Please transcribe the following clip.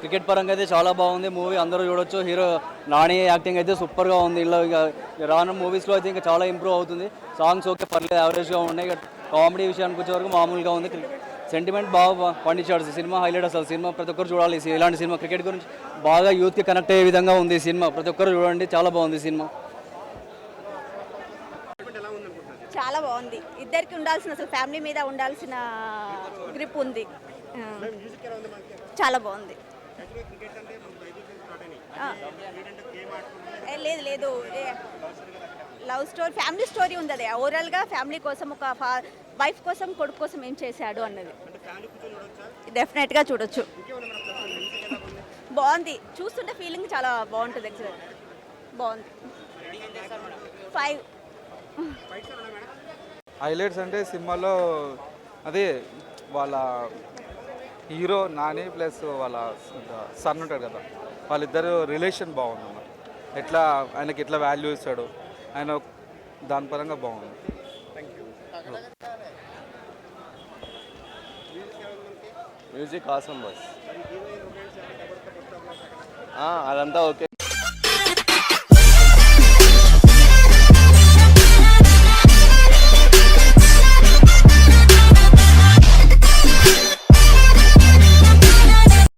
Cricket పరంగా అయితే చాలా బాగుంది మూవీ, అందరూ చూడొచ్చు. హీరో నాని యాక్టింగ్ అయితే సూపర్గా ఉంది. ఇలా ఇక రానున్న మూవీస్లో అయితే ఇంకా చాలా ఇంప్రూవ్ అవుతుంది. సాంగ్స్ ఓకే పర్లేదు, యావరేజ్గా ఉన్నాయి. ఇక కామెడీ విషయానికి వచ్చే వరకు మామూలుగా ఉంది. సెంటిమెంట్ బాగా పండించాడు సినిమా, హైలైట్ అసలు సినిమా ప్రతి ఒక్కరు చూడాలి. ఇలాంటి సినిమా క్రికెట్ గురించి బాగా యూత్కి కనెక్ట్ అయ్యే విధంగా ఉంది సినిమా. ప్రతి ఒక్కరు చూడండి, చాలా బాగుంది సినిమా. చాలా బాగుంది. ఇద్దరికి ఉండాల్సిన, అసలు ఫ్యామిలీ మీద ఉండాల్సిన గ్రిప్ ఉంది. చాలా బాగుంది. లేదు లేదు, లవ్ స్టోరీ, ఫ్యామిలీ స్టోరీ ఉంది. అది ఓవరాల్గా ఫ్యామిలీ కోసం, ఒక వైఫ్ కోసం, కొడుకు కోసం ఏం చేశాడు అన్నది డెఫినెట్గా చూడొచ్చు. బాగుంది, చూస్తుంటే ఫీలింగ్ చాలా బాగుంటుంది. యాక్చువల్గా బాగుంది. 5. హైలైట్స్ అంటే సినిమాలో అదే వాళ్ళ హీరో నాని ప్లస్ వాళ్ళ సన్ ఉంటాడు కదా, వాళ్ళిద్దరు రిలేషన్ బాగుంది అన్నమాట. ఎట్లా ఆయనకి ఎట్లా వాల్యూ ఇస్తాడు ఆయన, దాని పరంగా బాగుంది. మ్యూజిక్ ఆసం బస్, అదంతా ఓకే.